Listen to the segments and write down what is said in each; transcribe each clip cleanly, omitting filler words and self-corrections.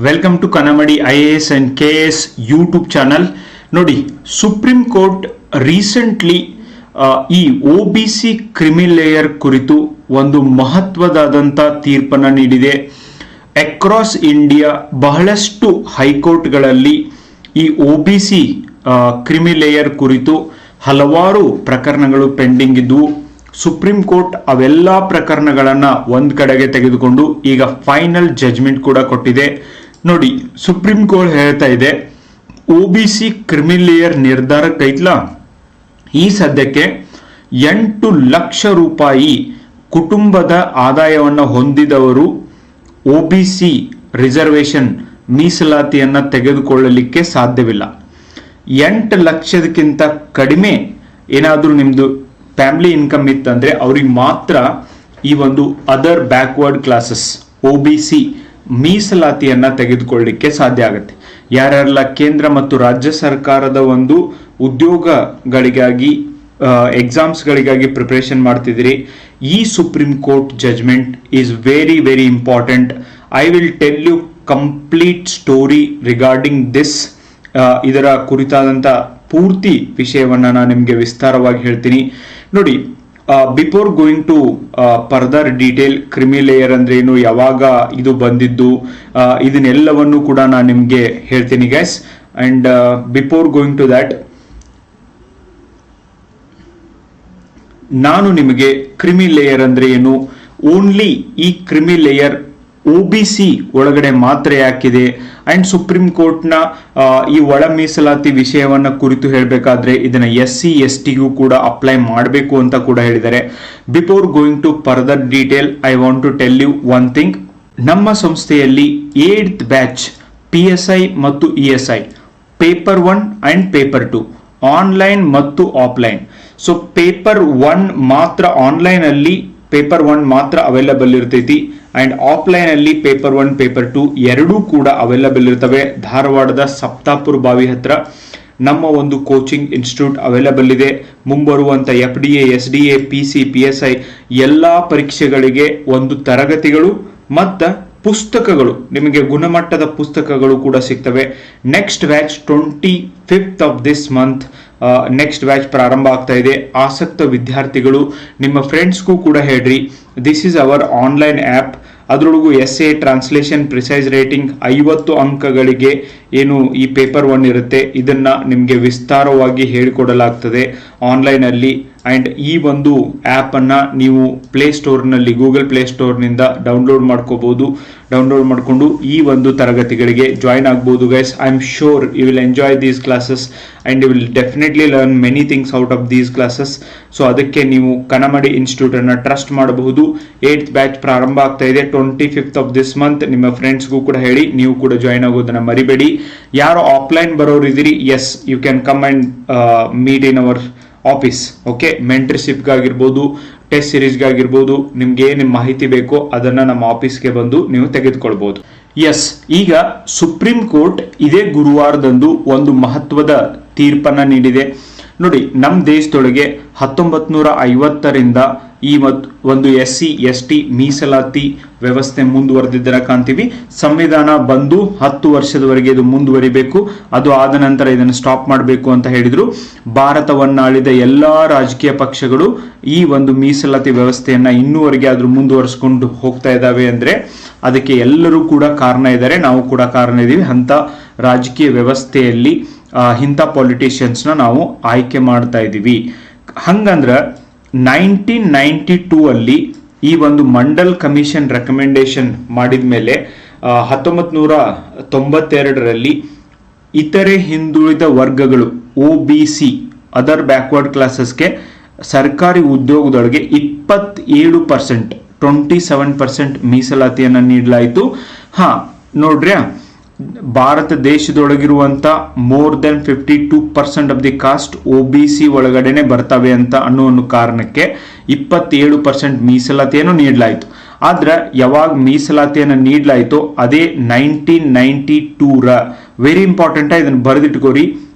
Welcome to Kannamadi IAS and KS YouTube channel. ನೋಡಿ, Supreme Court recently ಈ OBC creamy layer ಕುರಿತು ಒಂದು ಮಹತ್ವದಾದಂಥ ತೀರ್ಪನ್ನು ನೀಡಿದೆ. ಅಕ್ರಾಸ್ ಇಂಡಿಯಾ ಬಹಳಷ್ಟು ಹೈಕೋರ್ಟ್ಗಳಲ್ಲಿ ಈ OBC ಕ್ರಿಮಿ ಲೇಯರ್ ಕುರಿತು ಹಲವಾರು ಪ್ರಕರಣಗಳು ಪೆಂಡಿಂಗ್ ಇದ್ದವು. ಸುಪ್ರೀಂ ಕೋರ್ಟ್ ಅವೆಲ್ಲ ಪ್ರಕರಣಗಳನ್ನ ಒಂದ್ ಕಡೆಗೆ ತೆಗೆದುಕೊಂಡು ಈಗ ಫೈನಲ್ ಜಜ್ಮೆಂಟ್ ಕೂಡ ಕೊಟ್ಟಿದೆ. ನೋಡಿ, ಸುಪ್ರೀಂ ಕೋರ್ಟ್ ಹೇಳ್ತಾ ಇದೆ, OBC ಕ್ರಿಮಿ ಲೇಯರ್ ನಿರ್ಧಾರಕ್ಕೈತ್ಲ ಈ ಸದ್ಯಕ್ಕೆ 8 ಲಕ್ಷ ರೂಪಾಯಿ ಕುಟುಂಬದ ಆದಾಯವನ್ನು ಹೊಂದಿದವರು OBC ರಿಸರ್ವೇಶನ್ ಮೀಸಲಾತಿಯನ್ನ ತೆಗೆದುಕೊಳ್ಳಲಿಕ್ಕೆ ಸಾಧ್ಯವಿಲ್ಲ. 8 ಲಕ್ಷದಕ್ಕಿಂತ ಕಡಿಮೆ ಏನಾದರೂ ನಿಮ್ದು ಫ್ಯಾಮಿಲಿ ಇನ್ಕಮ್ ಇತ್ತಂದ್ರೆ ಅವ್ರಿಗೆ ಮಾತ್ರ ಈ ಒಂದು ಅದರ್ ಬ್ಯಾಕ್ವರ್ಡ್ ಕ್ಲಾಸಸ್ OBC ಮೀಸಲಾತಿಯನ್ನ ತೆಗೆದುಕೊಳ್ಳಲಿಕ್ಕೆ ಸಾಧ್ಯ ಆಗುತ್ತೆ. ಯಾರೆಲ್ಲ ಕೇಂದ್ರ ಮತ್ತು ರಾಜ್ಯ ಸರ್ಕಾರದ ಒಂದು ಉದ್ಯೋಗಗಳಿಗಾಗಿ ಎಕ್ಸಾಮ್ಸ್ಗಳಿಗಾಗಿ ಪ್ರಿಪರೇಷನ್ ಮಾಡ್ತಿದ್ದೀರಿ, ಈ Supreme Court judgement is very very important. I will tell you complete story regarding this. ಇದರ ಕುರಿತಾದಂಥ ಪೂರ್ತಿ ವಿಷಯವನ್ನ ನಾನು ನಿಮಗೆ ವಿಸ್ತಾರವಾಗಿ ಹೇಳ್ತೀನಿ. ನೋಡಿ, before going to further detail, creamy layer ಅಂದ್ರೆ ಏನು, ಯಾವಾಗ ಇದು ಬಂದಿದ್ದು, ಇದನ್ನೆಲ್ಲವನ್ನು ಕೂಡ ನಾನು ನಿಮಗೆ ಹೇಳ್ತೀನಿ guys. And before going to that, ನಾನು ನಿಮಗೆ ಕ್ರಿಮಿ ಲೇಯರ್ ಅಂದ್ರೆ ಏನು, ಓನ್ಲಿ ಈ ಕ್ರಿಮಿ ಲೇಯರ್ OBC ಒಳಗಡೆ ಮಾತ್ರ ಯಾಕಿದೆ, ಅಂಡ್ ಸುಪ್ರೀಂ ಕೋರ್ಟ್ನ ಈ ಒಳ ಮೀಸಲಾತಿ ವಿಷಯವನ್ನ ಕುರಿತು ಹೇಳಬೇಕಾದ್ರೆ ಇದನ್ನ SC STಗೂ ಕೂಡ ಅಪ್ಲೈ ಮಾಡಬೇಕು ಅಂತ ಕೂಡ ಹೇಳಿದ್ದಾರೆ. Before going to further detail, I want to tell you one thing. ನಮ್ಮ ಸಂಸ್ಥೆಯಲ್ಲಿ 8th ಬ್ಯಾಚ್ PSI ಮತ್ತು ESI paper 1 and paper 2 online ಮತ್ತು ಆಫ್ಲೈನ್. ಸೊ ಪೇಪರ್ 1 ಮಾತ್ರ ಆನ್ಲೈನ್ ಅಲ್ಲಿ ಪೇಪರ್ 1 ಮಾತ್ರ ಅವೈಲಬಲ್ ಇರ್ತೈತಿ, ಅಂಡ್ ಆಫ್ಲೈನ್ ಅಲ್ಲಿ ಪೇಪರ್ 1 ಪೇಪರ್ 2 ಎರಡೂ ಕೂಡ ಅವೈಲಬಲ್ ಇರ್ತವೆ. ಧಾರವಾಡದ ಸಪ್ತಾಪುರ ಬಾವಿ ಹತ್ರ ನಮ್ಮ ಒಂದು ಕೋಚಿಂಗ್ ಇನ್ಸ್ಟಿಟ್ಯೂಟ್ ಅವೈಲಬಲ್ ಇದೆ. ಮುಂಬರುವಂತ FDA SDA PC PSI ಎಲ್ಲಾ ಪರೀಕ್ಷೆಗಳಿಗೆ ಒಂದು ತರಗತಿಗಳು ಮತ್ತು ಪುಸ್ತಕಗಳು, ನಿಮಗೆ ಗುಣಮಟ್ಟದ ಪುಸ್ತಕಗಳು ಕೂಡ ಸಿಗ್ತವೆ. Next batch 25th of this month next batch ಪ್ರಾರಂಭ ಆಗ್ತಾ ಇದೆ. ಆಸಕ್ತ ವಿದ್ಯಾರ್ಥಿಗಳು ನಿಮ್ಮ ಫ್ರೆಂಡ್ಸ್ಗೂ ಕೂಡ ಹೇಳ್ರಿ. This is our online app. ಅದರೊಳಗೂ essay ಟ್ರಾನ್ಸ್ಲೇಷನ್ ಪ್ರಿಸೈಸ್ ರೇಟಿಂಗ್ 50 ಅಂಕಗಳಿಗೆ ಏನು ಈ ಪೇಪರ್ 1 ಇರುತ್ತೆ, ಇದನ್ನ ನಿಮಗೆ ವಿಸ್ತಾರವಾಗಿ ಹೇಳಿಕೊಡಲಾಗ್ತದೆ ಆನ್ಲೈನ್ ಅಲ್ಲಿ. ಅಂಡ್ ಈ ಒಂದು ಆ್ಯಪ್ ಅನ್ನ ನೀವು ಪ್ಲೇಸ್ಟೋರ್ನಲ್ಲಿ ಗೂಗಲ್ ಪ್ಲೇಸ್ಟೋರ್ನಿಂದ ಡೌನ್ಲೋಡ್ ಮಾಡ್ಕೋಬಹುದು. ಡೌನ್ಲೋಡ್ ಮಾಡಿಕೊಂಡು ಈ ಒಂದು ತರಗತಿಗಳಿಗೆ ಜಾಯಿನ್ ಆಗ್ಬೋದು guys. I am sure you will enjoy these classes and you will definitely learn many things out of these classes. So ಅದಕ್ಕೆ ನೀವು ಕನ್ನಮಡಿ ಇನ್ಸ್ಟಿಟ್ಯೂಟ್ ಅನ್ನ ಟ್ರಸ್ಟ್ ಮಾಡಬಹುದು. 8th ಬ್ಯಾಚ್ ಪ್ರಾರಂಭ ಆಗ್ತಾ ಇದೆ 25th ಆಫ್ ದಿಸ್ ಮಂತ್. ನಿಮ್ಮ ಫ್ರೆಂಡ್ಸ್ಗೂ ಕೂಡ ಹೇಳಿ, ನೀವು ಕೂಡ ಜಾಯಿನ್ ಆಗೋದನ್ನ ಮರಿಬೇಡಿ. ಯಾರು ಆಫ್ಲೈನ್ ಬರೋರು ಇದ್ದೀರಿ, yes you can come and meet in our office. Okay, ಮೆಂಟರ್ಶಿಪ್ಗಾಗಿರ್ಬೋದು, ಟೆಸ್ಟ್ ಸಿರೀಸ್ಗಾಗಿರ್ಬೋದು, ನಿಮ್ಗೆ ಏನು ಮಾಹಿತಿ ಬೇಕೋ ಅದನ್ನ ನಮ್ಮ ಆಫೀಸ್ಗೆ ಬಂದು ನೀವು ತೆಗೆದುಕೊಳ್ಬಹುದು. ಎಸ್, ಈಗ ಸುಪ್ರೀಂ ಕೋರ್ಟ್ ಇದೇ ಗುರುವಾರದಂದು ಒಂದು ಮಹತ್ವದ ತೀರ್ಪನ್ನ ನೀಡಿದೆ. ನೋಡಿ, ನಮ್ಮ ದೇಶದೊಳಗೆ 1950ರಿಂದ ಈ ಒಂದು SC ST ಮೀಸಲಾತಿ ವ್ಯವಸ್ಥೆ ಮುಂದುವರೆದಿದ್ದನ್ನ ಕಾಣ್ತೀವಿ. ಸಂವಿಧಾನ ಬಂದು 10 ವರ್ಷದವರೆಗೆ ಇದು ಮುಂದುವರಿಬೇಕು, ಅದು ಆದ ನಂತರ ಇದನ್ನು ಸ್ಟಾಪ್ ಮಾಡಬೇಕು ಅಂತ ಹೇಳಿದ್ರು. ಭಾರತವನ್ನಾಳಿದ ಎಲ್ಲಾ ರಾಜಕೀಯ ಪಕ್ಷಗಳು ಈ ಒಂದು ಮೀಸಲಾತಿ ವ್ಯವಸ್ಥೆಯನ್ನ ಇನ್ನೂವರೆಗೆ ಆದ್ರೂ ಮುಂದುವರಿಸಿಕೊಂಡು ಹೋಗ್ತಾ ಇದ್ದಾವೆ ಅಂದ್ರೆ ಅದಕ್ಕೆ ಎಲ್ಲರೂ ಕೂಡ ಕಾರಣ ಇದ್ದಾರೆ, ನಾವು ಕೂಡ ಕಾರಣ ಇದ್ದೀವಿ. ಅಂತ ರಾಜಕೀಯ ವ್ಯವಸ್ಥೆಯಲ್ಲಿ ಇಂಥ ಪಾಲಿಟಿಷಿಯನ್ಸ್ನ ನಾವು ಆಯ್ಕೆ ಮಾಡ್ತಾ ಇದ್ದೀವಿ. ಹಂಗಂದ್ರ 1992 ಅಲ್ಲಿ ಈ ಒಂದು ಮಂಡಲ್ ಕಮಿಷನ್ ರೆಕಮೆಂಡೇಶನ್ ಮಾಡಿದ ಮೇಲೆ 1992ರಲ್ಲಿ ಇತರೆ ಹಿಂದುಳಿದ ವರ್ಗಗಳು OBC ಅದರ್ ಬ್ಯಾಕ್ವರ್ಡ್ ಕ್ಲಾಸಸ್ಗೆ ಸರ್ಕಾರಿ ಉದ್ಯೋಗದೊಳಗೆ 27%, 27% ಮೀಸಲಾತಿಯನ್ನು ನೀಡಲಾಯಿತು. ನೋಡ್ರಿ, ಭಾರತ ದೇಶದೊಳಗಿರುವಂತ more than 52% of the caste OBC ಒಳಗಡೆನೆ ಬರ್ತವೆ ಅಂತ ಅನ್ನೋ ಒಂದು ಕಾರಣಕ್ಕೆ 27% ಮೀಸಲಾತಿಯನ್ನು ನೀಡಲಾಯಿತು. ಆದ್ರೆ ಯಾವಾಗ ಮೀಸಲಾತಿಯನ್ನು ನೀಡಲಾಯಿತು ಅದೇ 1992ರ, ವೆರಿ ಇಂಪಾರ್ಟೆಂಟ್, ಇದನ್ನು ಬರೆದಿಟ್ಕೋರಿ,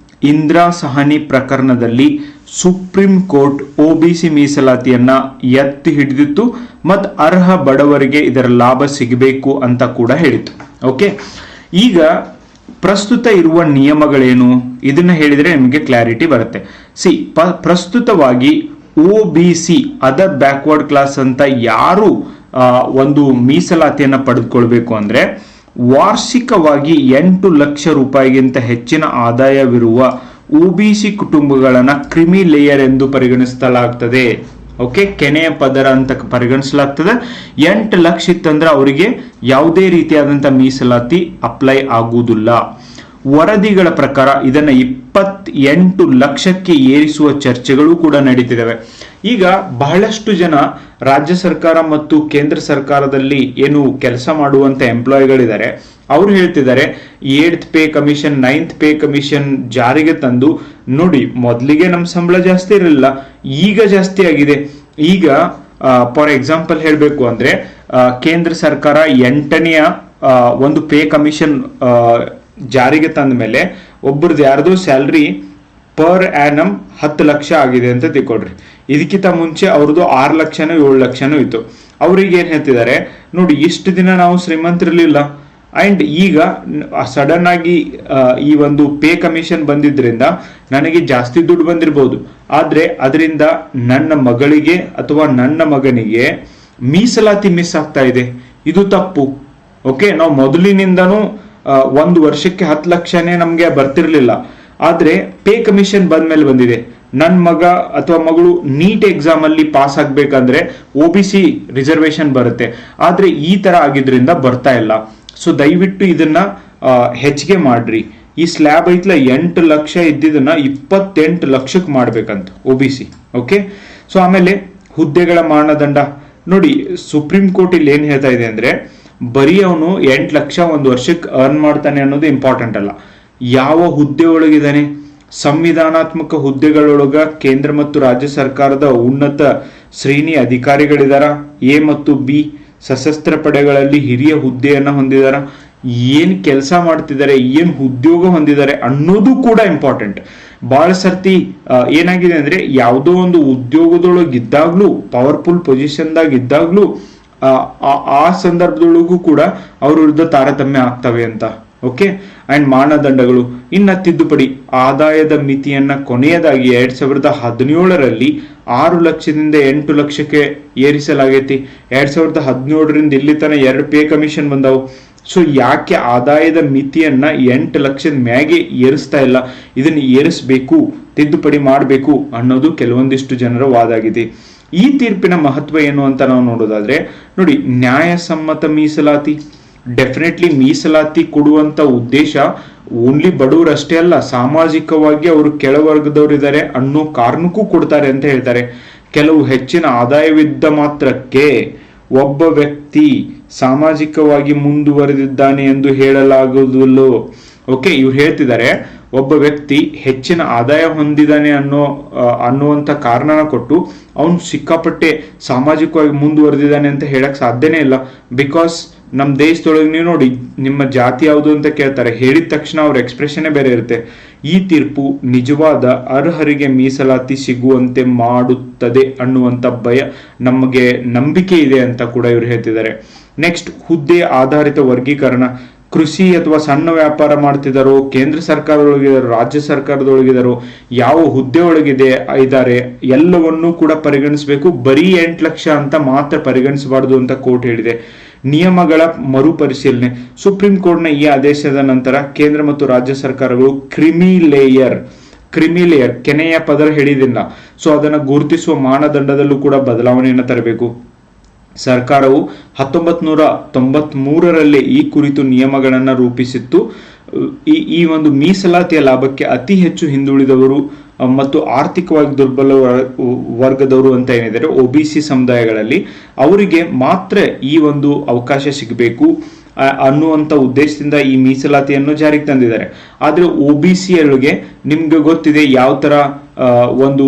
ಇಂದಿರಾ ಸಹಾನಿ ಪ್ರಕರಣದಲ್ಲಿ ಸುಪ್ರೀಂ ಕೋರ್ಟ್ OBC ಮೀಸಲಾತಿಯನ್ನ ಎತ್ತಿ ಹಿಡಿದಿತ್ತು ಮತ್ತು ಅರ್ಹ ಬಡವರಿಗೆ ಇದರ ಲಾಭ ಸಿಗಬೇಕು ಅಂತ ಕೂಡ ಹೇಳಿತು. ಓಕೆ, ಈಗ ಪ್ರಸ್ತುತ ಇರುವ ನಿಯಮಗಳೇನು ಇದನ್ನ ಹೇಳಿದ್ರೆ ನಿಮಗೆ ಕ್ಲಾರಿಟಿ ಬರುತ್ತೆ. ಪ್ರಸ್ತುತವಾಗಿ OBC ಅದರ್ ಬ್ಯಾಕ್ವರ್ಡ್ ಕ್ಲಾಸ್ ಅಂತ ಯಾರು ಒಂದು ಮೀಸಲಾತಿಯನ್ನು ಪಡೆದುಕೊಳ್ಬೇಕು ಅಂದ್ರೆ ವಾರ್ಷಿಕವಾಗಿ 8 ಲಕ್ಷ ರೂಪಾಯಿಗಿಂತ ಹೆಚ್ಚಿನ ಆದಾಯವಿರುವ OBC ಕುಟುಂಬಗಳನ್ನ ಕ್ರಿಮಿ ಲೇಯರ್ ಎಂದು ಪರಿಗಣಿಸಲಾಗ್ತದೆ. ಓಕೆ, ಕೆನೆಯ ಪದರ ಅಂತ ಪರಿಗಣಿಸಲಾಗ್ತದೆ. 8 ಲಕ್ಷ ಇತ್ತಂದ್ರೆ ಅವರಿಗೆ ಯಾವುದೇ ರೀತಿಯಾದಂಥ ಮೀಸಲಾತಿ ಅಪ್ಲೈ ಆಗುವುದಿಲ್ಲ. ವರದಿಗಳ ಪ್ರಕಾರ ಇದನ್ನ 28 ಲಕ್ಷಕ್ಕೆ ಏರಿಸುವ ಚರ್ಚೆಗಳು ಕೂಡ ನಡೀತಿದ್ದಾವೆ. ಈಗ ಬಹಳಷ್ಟು ಜನ ರಾಜ್ಯ ಸರ್ಕಾರ ಮತ್ತು ಕೇಂದ್ರ ಸರ್ಕಾರದಲ್ಲಿ ಏನು ಕೆಲಸ ಮಾಡುವಂತ ಎಂಪ್ಲಾಯಿಗಳಿದ್ದಾರೆ, ಅವ್ರು ಹೇಳ್ತಿದ್ದಾರೆ 8th pay commission 9th pay commission ಜಾರಿಗೆ ತಂದು ನೋಡಿ, ಮೊದಲಿಗೆ ನಮ್ಮ ಸಂಬಳ ಜಾಸ್ತಿ ಇರಲಿಲ್ಲ, ಈಗ ಜಾಸ್ತಿ ಆಗಿದೆ. ಈಗ ಫಾರ್ ಎಕ್ಸಾಂಪಲ್ ಹೇಳಬೇಕು ಅಂದ್ರೆ ಕೇಂದ್ರ ಸರ್ಕಾರ 8ನೇ ಒಂದು ಪೇ ಕಮಿಷನ್ ಜಾರಿಗೆ ತಂದ ಮೇಲೆ ಒಬ್ಬರದ್ದು ಯಾರ್ದು ಸ್ಯಾಲ್ರಿ ಪರ್ ಆ್ಯನಮ್ 10 ಲಕ್ಷ ಆಗಿದೆ ಅಂತ ತಿಳ್ಕೊಡ್ರಿ. ಇದಕ್ಕಿಂತ ಮುಂಚೆ ಅವ್ರದ್ದು 6 ಲಕ್ಷನೋ 7 ಲಕ್ಷನೋ ಇತ್ತು. ಅವ್ರಿಗೆ ಏನ್ ಹೇಳ್ತಿದ್ದಾರೆ ನೋಡಿ, ಇಷ್ಟು ದಿನ ನಾವು ಶ್ರೀಮಂತರಿರ್ಲಿಲ್ಲ ಅಂಡ್ ಈಗ ಸಡನ್ ಆಗಿ ಈ ಒಂದು ಪೇ ಕಮಿಷನ್ ಬಂದಿದ್ರಿಂದ ನನಗೆ ಜಾಸ್ತಿ ದುಡ್ಡು ಬಂದಿರಬಹುದು, ಆದ್ರೆ ಅದರಿಂದ ನನ್ನ ಮಗಳಿಗೆ ಅಥವಾ ನನ್ನ ಮಗನಿಗೆ ಮೀಸಲಾತಿ ಮಿಸ್ ಆಗ್ತಾ ಇದೆ, ಇದು ತಪ್ಪು. ಓಕೆ, ನಾವು ಮೊದಲಿನಿಂದನೂ ಒಂದು ವರ್ಷಕ್ಕೆ 10 ಲಕ್ಷನೇ ನಮ್ಗೆ ಬರ್ತಿರ್ಲಿಲ್ಲ, ಆದ್ರೆ ಪೇ ಕಮಿಷನ್ ಬಂದ್ಮೇಲೆ ಬಂದಿದೆ. ನನ್ನ ಮಗ ಅಥವಾ ಮಗಳು ನೀಟ್ ಎಕ್ಸಾಮ್ ಅಲ್ಲಿ ಪಾಸ್ ಆಗ್ಬೇಕಂದ್ರೆ OBC ರಿಸರ್ವೇಶನ್ ಬರುತ್ತೆ, ಆದ್ರೆ ಈ ತರ ಆಗಿದ್ರಿಂದ ಬರ್ತಾ ಇಲ್ಲ. ಸೊ ದಯವಿಟ್ಟು ಇದನ್ನ ಹೆಚ್ಚಿಗೆ ಮಾಡ್ರಿ. ಈ ಸ್ಲ್ಯಾಬ್ ಐತ್ಲ 8 ಲಕ್ಷ ಇದ್ದಿದ್ದನ್ನ 28 ಲಕ್ಷಕ್ಕೆ ಮಾಡ್ಬೇಕಂತ OBC. ಓಕೆ, ಸೊ ಆಮೇಲೆ ಹುದ್ದೆಗಳ ಮಾನದಂಡ ನೋಡಿ, ಸುಪ್ರೀಂ ಕೋರ್ಟ್ ಇಲ್ಲಿ ಏನ್ ಹೇಳ್ತಾ ಇದೆ ಅಂದ್ರೆ ಬರೀ ಅವನು 8 ಲಕ್ಷ ಒಂದು ವರ್ಷಕ್ಕೆ ಅರ್ನ್ ಮಾಡ್ತಾನೆ ಅನ್ನೋದು ಇಂಪಾರ್ಟೆಂಟ್ ಅಲ್ಲ, ಯಾವ ಹುದ್ದೆ ಒಳಗಿದ್ದಾನೆ. ಸಂವಿಧಾನಾತ್ಮಕ ಹುದ್ದೆಗಳೊಳಗ ಕೇಂದ್ರ ಮತ್ತು ರಾಜ್ಯ ಸರ್ಕಾರದ ಉನ್ನತ ಶ್ರೇಣಿ ಅಧಿಕಾರಿಗಳಿದಾರ, A ಮತ್ತು B. ಸಶಸ್ತ್ರ ಪಡೆಗಳಲ್ಲಿ ಹಿರಿಯ ಹುದ್ದೆಯನ್ನ ಹೊಂದಿದಾರ, ಏನ್ ಕೆಲಸ ಮಾಡ್ತಿದ್ದಾರೆ, ಏನ್ ಉದ್ಯೋಗ ಹೊಂದಿದ್ದಾರೆ ಅನ್ನೋದು ಕೂಡ ಇಂಪಾರ್ಟೆಂಟ್. ಬಹಳ ಸರ್ತಿ ಏನಾಗಿದೆ ಅಂದ್ರೆ ಯಾವುದೋ ಒಂದು ಉದ್ಯೋಗದೊಳಗಿದ್ದಾಗ್ಲೂ, ಪವರ್ಫುಲ್ ಪೊಸಿಷನ್ದಾಗ ಇದ್ದಾಗ್ಲೂ ಆ ಸಂದರ್ಭದೊಳಗೂ ಕೂಡ ಅವ್ರ ವಿರುದ್ಧ ತಾರತಮ್ಯ ಆಗ್ತವೆ ಅಂತ. ಓಕೆ, ಅಂಡ್ ಮಾನದಂಡಗಳು ಇನ್ನ ತಿದ್ದುಪಡಿ. ಆದಾಯದ ಮಿತಿಯನ್ನ ಕೊನೆಯದಾಗಿ 2017ರಲ್ಲಿ 6 ಲಕ್ಷದಿಂದ 8 ಲಕ್ಷಕ್ಕೆ ಏರಿಸಲಾಗೈತಿ. 2017ರಿಂದ ಇಲ್ಲಿ ತನ 2 ಪೇ ಕಮಿಷನ್ ಬಂದವು. ಸೊ ಯಾಕೆ ಆದಾಯದ ಮಿತಿಯನ್ನ 8 ಲಕ್ಷದ ಮ್ಯಾಗೆ ಏರಿಸ್ತಾ ಇಲ್ಲ, ಇದನ್ನ ಏರಿಸಬೇಕು, ತಿದ್ದುಪಡಿ ಮಾಡಬೇಕು ಅನ್ನೋದು ಕೆಲವೊಂದಿಷ್ಟು ಜನರ ವಾದ ಆಗಿದೆ. ಈ ತೀರ್ಪಿನ ಮಹತ್ವ ಏನು ಅಂತ ನಾವು ನೋಡೋದಾದ್ರೆ ನೋಡಿ, ನ್ಯಾಯಸಮ್ಮತ ಮೀಸಲಾತಿ. ಡೆಫಿನೆಟ್ಲಿ ಮೀಸಲಾತಿ ಕೊಡುವಂತ ಉದ್ದೇಶ ಓನ್ಲಿ ಬಡವರಷ್ಟೇ ಅಲ್ಲ, ಸಾಮಾಜಿಕವಾಗಿ ಅವರು ಕೆಳವರ್ಗದವರು ಇದ್ದಾರೆ ಅನ್ನೋ ಕಾರಣಕ್ಕೂ ಕೊಡ್ತಾರೆ ಅಂತ ಹೇಳ್ತಾರೆ. ಕೆಲವು ಹೆಚ್ಚಿನ ಆದಾಯವಿದ್ದ ಮಾತ್ರಕ್ಕೆ ಒಬ್ಬ ವ್ಯಕ್ತಿ ಸಾಮಾಜಿಕವಾಗಿ ಮುಂದುವರೆದಿದ್ದಾನೆ ಎಂದು ಹೇಳಲಾಗುವುದಿಲ್ಲ. ಓಕೆ, ಇವ್ರು ಹೇಳ್ತಿದ್ದಾರೆ ಒಬ್ಬ ವ್ಯಕ್ತಿ ಹೆಚ್ಚಿನ ಆದಾಯ ಹೊಂದಿದ್ದಾನೆ ಅನ್ನುವಂಥ ಕಾರಣನ ಕೊಟ್ಟು ಅವನು ಸಿಕ್ಕಾಪಟ್ಟೆ ಸಾಮಾಜಿಕವಾಗಿ ಮುಂದುವರೆದಿದ್ದಾನೆ ಅಂತ ಹೇಳಕ್ ಸಾಧ್ಯನೇ ಇಲ್ಲ. ಬಿಕಾಸ್ ನಮ್ಮ ದೇಶದೊಳಗೆ ನೀವು ನೋಡಿ, ನಿಮ್ಮ ಜಾತಿ ಯಾವುದು ಅಂತ ಕೇಳ್ತಾರೆ, ಹೇಳಿದ ತಕ್ಷಣ ಅವ್ರ ಎಕ್ಸ್ಪ್ರೆಷನ್ನೇ ಬೇರೆ ಇರುತ್ತೆ. ಈ ತೀರ್ಪು ನಿಜವಾದ ಅರ್ಹರಿಗೆ ಮೀಸಲಾತಿ ಸಿಗುವಂತೆ ಮಾಡುತ್ತದೆ ಅನ್ನುವಂಥ ನಮಗೆ ನಂಬಿಕೆ ಇದೆ ಅಂತ ಕೂಡ ಇವರು ಹೇಳ್ತಿದ್ದಾರೆ. ನೆಕ್ಸ್ಟ್, ಹುದ್ದೆ ಆಧಾರಿತ ವರ್ಗೀಕರಣ. ಕೃಷಿ ಅಥವಾ ಸಣ್ಣ ವ್ಯಾಪಾರ ಮಾಡ್ತಿದಾರೋ, ಕೇಂದ್ರ ಸರ್ಕಾರದೊಳಗಿದಾರೋ, ರಾಜ್ಯ ಸರ್ಕಾರದೊಳಗಿದಾರೋ, ಯಾವ ಹುದ್ದೆ ಒಳಗಿದೆ ಇದ್ದಾರೆ ಎಲ್ಲವನ್ನೂ ಕೂಡ ಪರಿಗಣಿಸಬೇಕು. ಬರೀ 8 ಲಕ್ಷ ಅಂತ ಮಾತ್ರ ಪರಿಗಣಿಸಬಾರದು ಅಂತ ಕೋರ್ಟ್ ಹೇಳಿದೆ. ನಿಯಮಗಳ ಮರುಪರಿಶೀಲನೆ. ಸುಪ್ರೀಂ ಕೋರ್ಟ್ನ ಈ ಆದೇಶದ ನಂತರ ಕೇಂದ್ರ ಮತ್ತು ರಾಜ್ಯ ಸರ್ಕಾರಗಳು ಕ್ರಿಮಿ ಲೇಯರ್ ಕೆನೆಯ ಪದರ ಹೇಳಿದಿಲ್ಲ, ಸೊ ಅದನ್ನು ಗುರುತಿಸುವ ಮಾನದಂಡದಲ್ಲೂ ಕೂಡ ಬದಲಾವಣೆಯನ್ನು ತರಬೇಕು. ಸರ್ಕಾರವು 1993ರಲ್ಲಿ ಈ ಕುರಿತು ನಿಯಮಗಳನ್ನು ರೂಪಿಸಿತ್ತು. ಈ ಒಂದು ಮೀಸಲಾತಿಯ ಲಾಭಕ್ಕೆ ಅತಿ ಹೆಚ್ಚು ಹಿಂದುಳಿದವರು ಮತ್ತು ಆರ್ಥಿಕವಾಗಿ ದುರ್ಬಲ ವರ್ಗದವರು ಅಂತ ಏನಿದ್ದಾರೆ OBC ಸಮುದಾಯಗಳಲ್ಲಿ ಅವರಿಗೆ ಮಾತ್ರ ಈ ಒಂದು ಅವಕಾಶ ಸಿಗಬೇಕು ಅನ್ನುವಂಥ ಉದ್ದೇಶದಿಂದ ಈ ಮೀಸಲಾತಿಯನ್ನು ಜಾರಿಗೆ ತಂದಿದ್ದಾರೆ. ಆದರೆ OBCಯೊಳಗೆ ನಿಮ್ಗೆ ಗೊತ್ತಿದೆ ಯಾವ ತರ ಒಂದು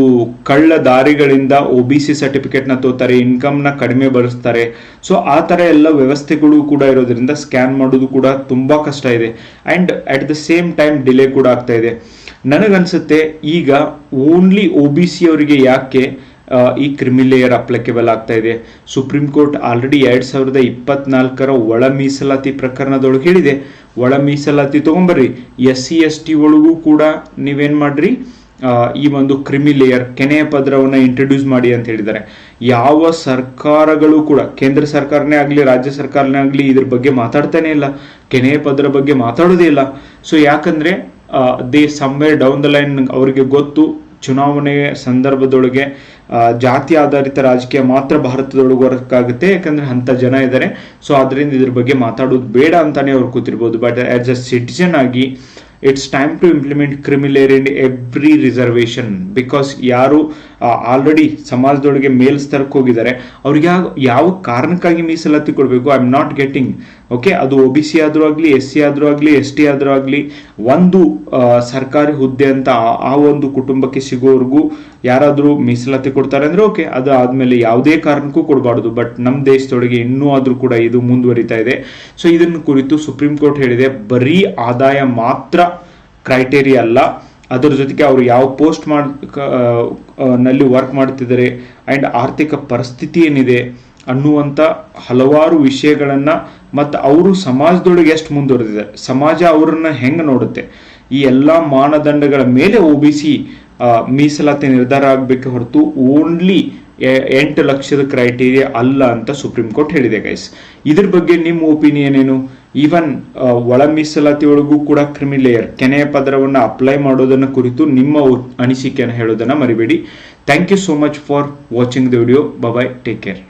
ಕಳ್ಳ ದಾರಿಗಳಿಂದ OBC ಸರ್ಟಿಫಿಕೇಟ್ನ ತೋತಾರೆ, ಇನ್ಕಮ್ನ ಕಡಿಮೆ ಬಳಸ್ತಾರೆ. ಸೊ ಆ ತರ ಎಲ್ಲ ವ್ಯವಸ್ಥೆಗಳು ಕೂಡ ಇರೋದ್ರಿಂದ ಸ್ಕ್ಯಾನ್ ಮಾಡೋದು ಕೂಡ ತುಂಬಾ ಕಷ್ಟ ಇದೆ and at the same time delay ಕೂಡ ಆಗ್ತಾ ಇದೆ. ನನಗನ್ಸುತ್ತೆ ಈಗ ಓನ್ಲಿ OBC ಅವರಿಗೆ ಯಾಕೆ ಈ ಕ್ರಿಮಿ ಲೇಯರ್ ಅಪ್ಲಿಕೇಬಲ್ ಆಗ್ತಾ ಇದೆ. ಸುಪ್ರೀಂ ಕೋರ್ಟ್ ಆಲ್ರೆಡಿ 2024ರ ಒಳ ಮೀಸಲಾತಿ ಪ್ರಕರಣದೊಳಗೆ ಹೇಳಿದೆ ಒಳ ಮೀಸಲಾತಿ ತಗೊಂಬರ್ರಿ. SC/ST ಒಳಗೂ ಕೂಡ ನೀವೇನ್ ಮಾಡ್ರಿ, ಈ ಒಂದು ಕ್ರಿಮಿ ಲೇಯರ್ ಕೆನೆಯ ಪದರವನ್ನ ಇಂಟ್ರೊಡ್ಯೂಸ್ ಮಾಡಿ ಅಂತ ಹೇಳಿದ್ದಾರೆ. ಯಾವ ಸರ್ಕಾರಗಳು ಕೂಡ, ಕೇಂದ್ರ ಸರ್ಕಾರನೇ ಆಗ್ಲಿ ರಾಜ್ಯ ಸರ್ಕಾರನೇ ಆಗ್ಲಿ ಇದ್ರ ಬಗ್ಗೆ ಮಾತಾಡ್ತಾನೆ ಇಲ್ಲ, ಕೆನೆಯ ಪದರ ಬಗ್ಗೆ ಮಾತಾಡೋದೇ ಇಲ್ಲ. ಸೊ ಯಾಕಂದ್ರೆ they somewhere down the line ಅವರಿಗೆ ಗೊತ್ತು, ಚುನಾವಣೆ ಸಂದರ್ಭದೊಳಗೆ ಜಾತಿ ಆಧಾರಿತ ರಾಜಕೀಯ ಮಾತ್ರ ಭಾರತದೊಳಗೆ ವರ್ಕಾಗುತ್ತೆ, ಯಾಕಂದ್ರೆ ಅಂತ ಜನ ಇದ್ದಾರೆ. ಸೊ ಅದರಿಂದ ಇದ್ರ ಬಗ್ಗೆ ಮಾತಾಡೋದು ಬೇಡ ಅಂತಾನೆ ಅವ್ರು ಕೂತಿರ್ಬೋದು. ಬಟ್ ಆಸ್ ಅ ಸಿಟಿಜನ್ ಆಗಿ ಇಟ್ಸ್ ಟೈಮ್ ಟು ಇಂಪ್ಲಿಮೆಂಟ್ ಕ್ರಿಮಿ layer in every reservation. Because ಯಾರು ಆಲ್ರೆಡಿ ಸಮಾಜದೊಳಗೆ ಮೇಲ್ಸ್ತರಕ್ಕೆ ಹೋಗಿದ್ದಾರೆ ಅವ್ರಿಗೆ ಯಾವ ಕಾರಣಕ್ಕಾಗಿ ಮೀಸಲಾತಿ ಕೊಡಬೇಕು? I am not getting. Okay, ಅದು OBC ಆದ್ರೂ ಆಗಲಿ, SC ಆದ್ರೂ ಆಗಲಿ, ST ಆದ್ರೂ ಆಗಲಿ, ಒಂದು ಸರ್ಕಾರಿ ಹುದ್ದೆ ಅಂತ ಆ ಒಂದು ಕುಟುಂಬಕ್ಕೆ ಸಿಗೋವರೆಗೂ ಯಾರಾದರೂ ಮೀಸಲಾತಿ ಕೊಡ್ತಾರೆ ಅಂದ್ರೆ ಓಕೆ, ಅದು ಆದ್ಮೇಲೆ ಯಾವುದೇ ಕಾರಣಕ್ಕೂ ಕೊಡಬಾರ್ದು. ಬಟ್ ನಮ್ಮ ದೇಶದೊಳಗೆ ಇನ್ನೂ ಆದ್ರೂ ಕೂಡ ಇದು ಮುಂದುವರಿತಾ ಇದೆ. ಸೊ ಇದನ್ನು ಕುರಿತು ಸುಪ್ರೀಂ ಕೋರ್ಟ್ ಹೇಳಿದೆ, ಬರೀ ಆದಾಯ ಮಾತ್ರ ಕ್ರೈಟೇರಿಯಾ ಅಲ್ಲ, ಅದರ ಜೊತೆಗೆ ಅವರು ಯಾವ ಪೋಸ್ಟ್ ನಲ್ಲಿ ವರ್ಕ್ ಮಾಡ್ತಿದ್ದಾರೆ ಅಂಡ್ ಆರ್ಥಿಕ ಪರಿಸ್ಥಿತಿ ಏನಿದೆ ಅನ್ನುವಂಥ ಹಲವಾರು ವಿಷಯಗಳನ್ನ, ಮತ್ತು ಅವರು ಸಮಾಜದೊಳಗೆ ಎಷ್ಟು ಮುಂದುವರೆದಿದ್ದಾರೆ, ಸಮಾಜ ಅವರನ್ನ ಹೆಂಗೆ ನೋಡುತ್ತೆ, ಈ ಎಲ್ಲ ಮಾನದಂಡಗಳ ಮೇಲೆ OBC ಮೀಸಲಾತಿ ನಿರ್ಧಾರ ಆಗಬೇಕು ಹೊರತು ಓನ್ಲಿ 8 ಲಕ್ಷದ ಕ್ರೈಟೀರಿಯಾ ಅಲ್ಲ ಅಂತ ಸುಪ್ರೀಂ ಕೋರ್ಟ್ ಹೇಳಿದೆ ಗೈಸ್. ಇದ್ರ ಬಗ್ಗೆ ನಿಮ್ಮ ಒಪಿನಿಯನ್ ಏನು? ಈವನ್ ಒಳ ಮೀಸಲಾತಿ ಒಳಗೂ ಕೂಡ ಕ್ರಿಮಿ ಲೇಯರ್ ಕೆನೆಯ ಪದರವನ್ನು ಅಪ್ಲೈ ಮಾಡೋದನ್ನ ಕುರಿತು ನಿಮ್ಮ ಅನಿಸಿಕೆಯನ್ನು ಹೇಳೋದನ್ನ ಮರಿಬೇಡಿ. Thank you so much for watching the video. Bye, take care.